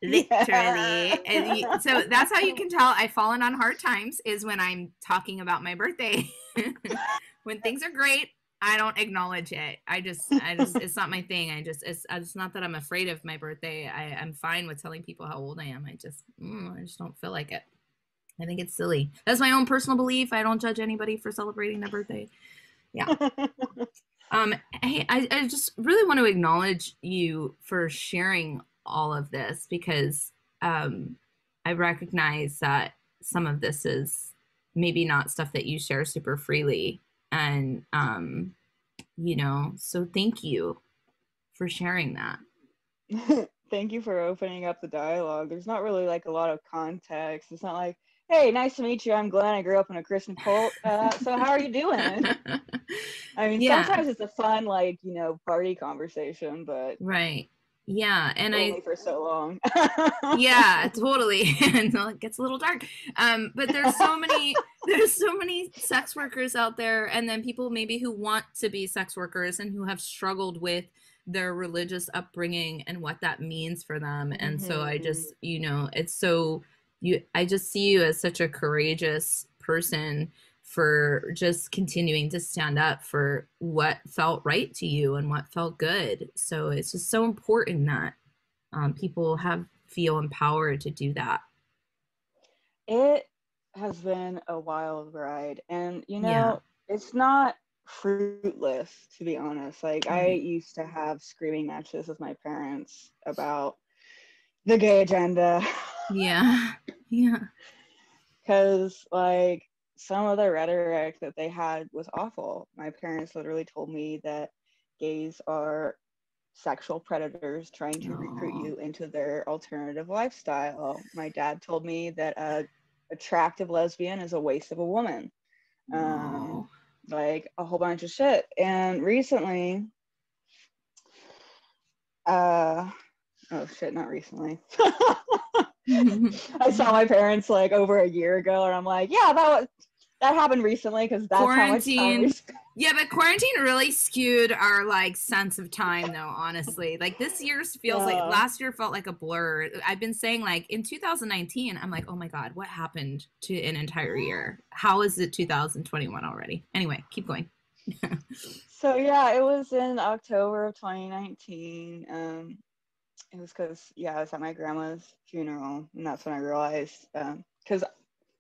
Yeah. literally. So that's how you can tell I've fallen on hard times is when I'm talking about my birthday. When things are great, I don't acknowledge it. It's not my thing. It's not that I'm afraid of my birthday. I'm fine with telling people how old I am. I just don't feel like it. I think it's silly. That's my own personal belief. I don't judge anybody for celebrating their birthday. Yeah. Hey, I just really want to acknowledge you for sharing all of this because I recognize that some of this is maybe not stuff that you share super freely. And, so thank you for sharing that. Thank you for opening up the dialogue. There's not really like a lot of context. It's not like, hey, nice to meet you. I'm Glen. I grew up in a Christian cult. So how are you doing? I mean, Yeah, sometimes it's a fun, like, party conversation, but right. Yeah. And only for so long. yeah, totally. And it gets a little dark. But there's so many sex workers out there, and then people maybe who want to be sex workers and who have struggled with their religious upbringing and what that means for them. And so I Mhm. just, it's so I just see you as such a courageous person for just continuing to stand up for what felt right to you and what felt good. So it's just so important that people feel empowered to do that. It has been a wild ride, and Yeah. it's not fruitless, to be honest. Like, I Right. used to have screaming matches with my parents about the gay agenda. Yeah. Yeah. Because, like, some of the rhetoric that they had was awful. My parents literally told me that gays are sexual predators trying to recruit Oh, you into their alternative lifestyle. My dad told me that a attractive lesbian is a waste of a woman. Um, oh. like a whole bunch of shit. And recently, uh, oh shit, not recently. I saw my parents like over a year ago, and I'm like, yeah, that happened recently because that's how much time we Quarantine. spent. Yeah, but quarantine really skewed our like sense of time though, honestly. Like this year feels like Yeah. last year felt like a blur. I've been saying like in 2019, I'm like, "Oh my God, what happened to an entire year? How is it 2021 already?" Anyway, keep going. So yeah, it was in October of 2019. It was because I was at my grandma's funeral, and that's when I realized because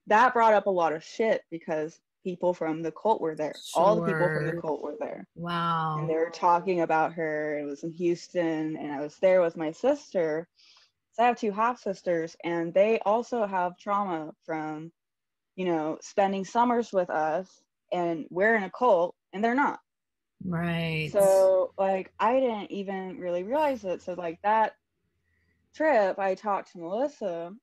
that brought up a lot of shit because people from the cult were there. All the people from the Sure. cult were there, and Wow. they were talking about her. It was in Houston, and I was there with my sister. So I have two half sisters, and they also have trauma from spending summers with us, and we're in a cult, and they're not. Right. So like I didn't even really realize it. So like that trip, I talked to Melissa,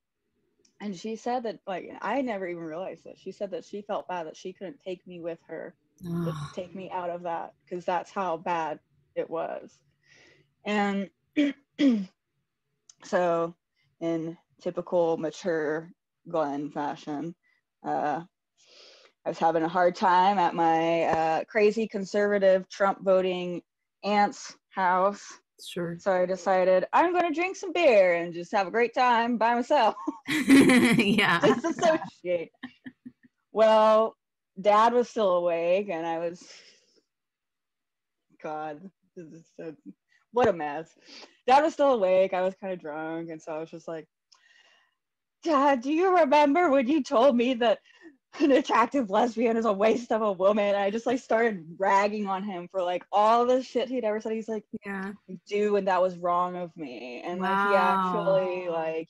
and she said that like I never even realized this. She said that she felt bad that she couldn't take me with her to Oh, take me out of that because that's how bad it was. And so, in typical mature Glen fashion, uh, I was having a hard time at my crazy conservative Trump voting aunt's house. sure. So I decided I'm going to drink some beer and just have a great time by myself, Yeah. disassociate. Well, dad was still awake, and I was, God, this is so, what a mess. Dad was still awake. I was kind of drunk. And so I was just like, Dad, do you remember when you told me that an attractive lesbian is a waste of a woman? And I just like started ragging on him for like all the shit he'd ever said. He's like, Yeah. do, and that was wrong of me. And like he Wow. actually like,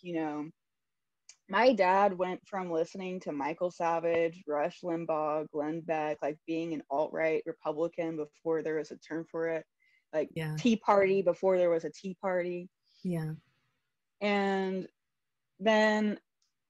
my dad went from listening to Michael Savage, Rush Limbaugh, Glenn Beck, like being an alt-right Republican before there was a term for it, like Yeah. Tea Party before there was a Tea Party. Yeah. And then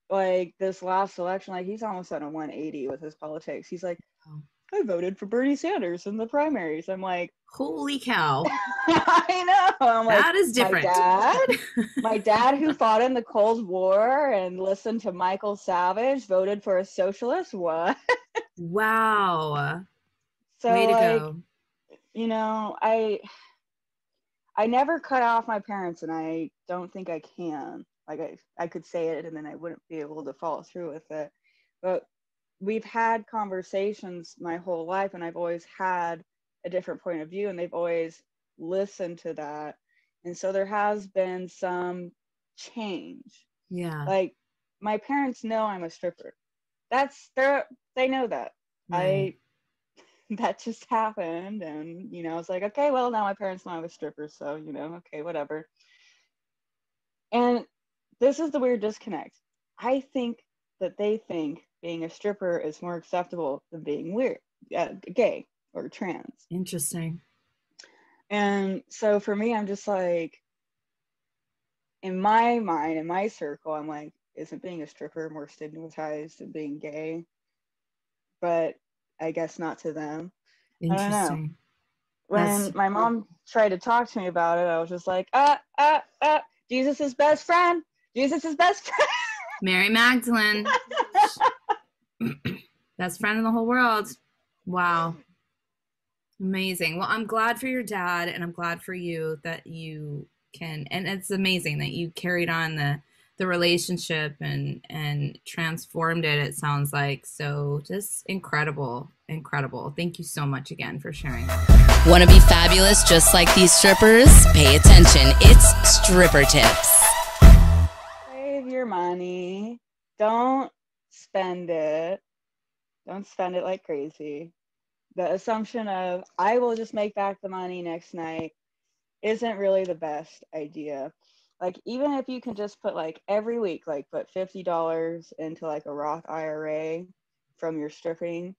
like this last election, like he's almost at a 180 with his politics. He's like, Oh. I voted for Bernie Sanders in the primaries. I'm like, Holy cow. I know. I'm like, That is my different. dad, my dad who fought in the Cold War and listened to Michael Savage voted for a socialist. What? Wow. Way So to like, go. you know, I never cut off my parents, and I don't think I can. Like I could say it and then I wouldn't be able to follow through with it. But we've had conversations my whole life, and I've always had a different point of view, and they've always listened to that. And so there has been some change. Yeah. Like my parents know I'm a stripper. They know that. Right. I that just happened, and I was like, okay, well, now my parents know I'm a stripper, so okay, whatever. And this is the weird disconnect. I think that they think being a stripper is more acceptable than being gay or trans. Interesting. And so for me, I'm just like, in my mind, in my circle, I'm like, isn't being a stripper more stigmatized than being gay? But I guess not to them. I don't know. Interesting. When That's my mom tried to talk to me about it, I was just like, Jesus' best friend. Jesus' best friend. Mary Magdalene. Best friend in the whole world. Wow. Amazing. Well, I'm glad for your dad and I'm glad for you that you can and it's amazing that you carried on the relationship and transformed it, it sounds like. So just incredible, incredible. Thank you so much again for sharing. Want to be fabulous just like these strippers? Pay attention. It's Stripper Tips. Save your money. Don't spend it. Don't spend it like crazy. The assumption of I will just make back the money next night isn't really the best idea. Like even if you can just put like every week, like put $50 into like a Roth IRA from your stripping,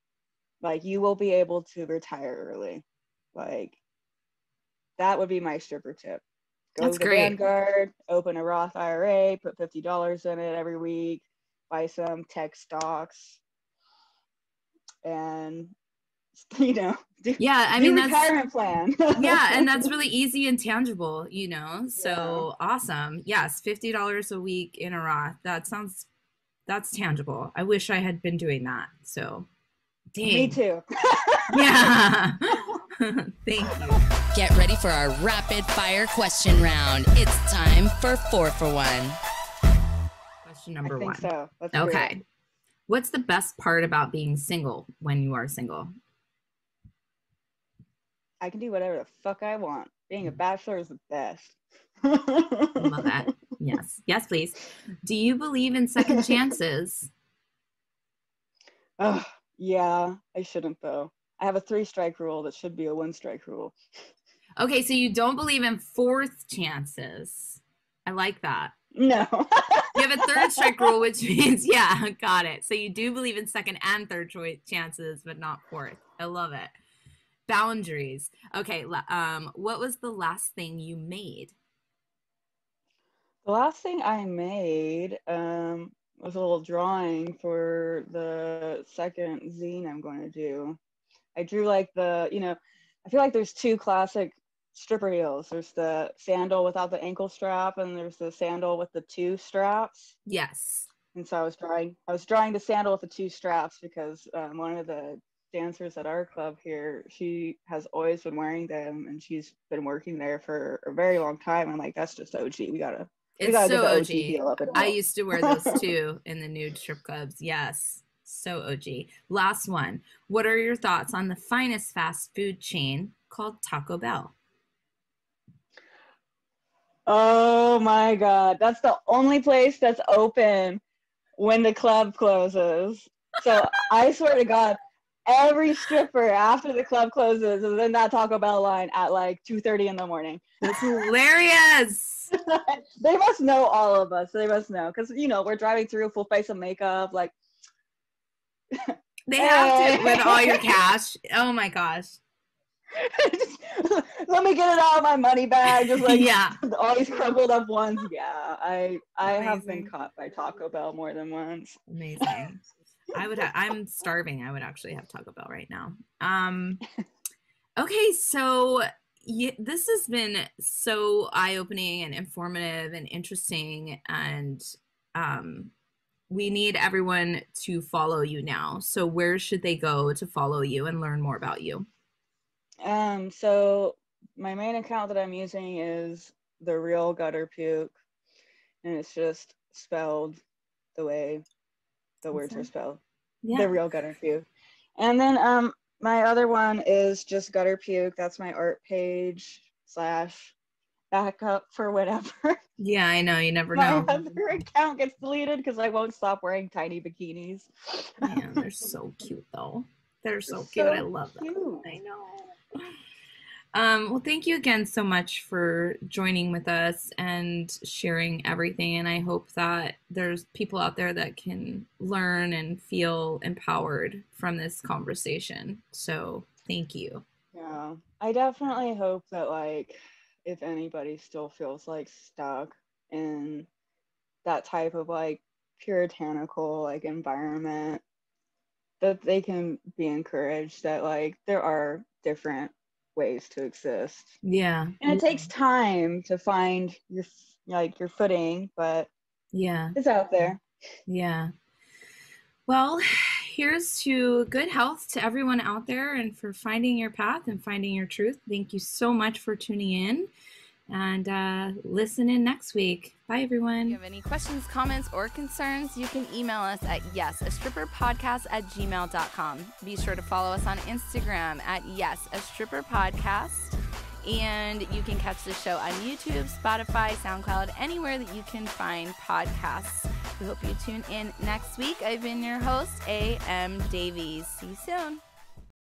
like you will be able to retire early. Like that would be my stripper tip. Go That's to great. Vanguard, open a Roth IRA, put $50 in it every week, buy some tech stocks, and do retirement plan. Yeah, and that's really easy and tangible, so awesome. Yes, $50 a week in a Roth. That's tangible. I wish I had been doing that. So dang. Me too. Yeah. Thank you. Get ready for our rapid fire question round. It's time for 4 for 1. Question number 1. I think so. Let's okay. What's the best part about being single when you are single? I can do whatever the fuck I want. Being a bachelor is the best. Love that. Yes. Yes, please. Do you believe in second chances? Oh, yeah. I shouldn't, though. I have a 3-strike rule that should be a 1-strike rule. Okay, so you don't believe in 4th chances. I like that. No. You have a 3rd strike rule, which means, yeah, got it. So you do believe in 2nd and 3rd chances, but not 4th. I love it. Boundaries. Okay, what was the last thing you made? The last thing I made was a little drawing for the second zine I'm going to do. I drew like I feel like there's 2 classic stripper heels. There's the sandal without the ankle strap, and there's the sandal with the 2 straps. Yes. And so I was drawing the sandal with the 2 straps because one of the dancers at our club here, she has always been wearing them, and she's been working there for a very long time. I'm like, that's just OG. We gotta It's get so the OG. heel up and I out. used to wear those too in the nude strip clubs. Yes. So OG. Last one. What are your thoughts on the finest fast food chain called Taco Bell? Oh my God. That's the only place that's open when the club closes. So I swear to God, every stripper after the club closes is in that Taco Bell line at like 2:30 in the morning. That's hilarious. They must know all of us. They must know because, we're driving through full face of makeup. Like, they have to with all your cash. Oh my gosh. Let me get it out of my money bag. Just like yeah. all these crumpled up ones. Yeah, I have been caught by Taco Bell more than once. Amazing. I'm starving. I would actually have Taco Bell right now. Okay, so this has been so eye-opening and informative and interesting, and we need everyone to follow you now. So where should they go to follow you and learn more about you? So my main account that I'm using is The Real Gutterpuke, and it's just spelled the way the words are spelled. Yeah. The Real Gutterpuke. And then my other one is just Gutterpuke. That's my art page / backup for whatever. Yeah, I know. You never know. My other account gets deleted because I won't stop wearing tiny bikinis. Man, they're so cute though. They're so cute. I love them. I know. Well, thank you again so much for joining with us and sharing everything. And I hope that there's people out there that can learn and feel empowered from this conversation. So thank you. Yeah, I definitely hope that, like, if anybody still feels like stuck in that type of like puritanical like environment, that they can be encouraged that like there are different ways to exist. Yeah. And it takes time to find your footing, but yeah, it's out there. Yeah. Well, here's to good health to everyone out there and for finding your path and finding your truth. Thank you so much for tuning in, and listen in next week. Bye, everyone. If you have any questions, comments, or concerns, you can email us at yesastripperpodcast@gmail.com. Be sure to follow us on Instagram at yesastripperpodcast. And you can catch the show on YouTube, Spotify, SoundCloud, anywhere that you can find podcasts. We hope you tune in next week. I've been your host, A.M. Davies. See you soon.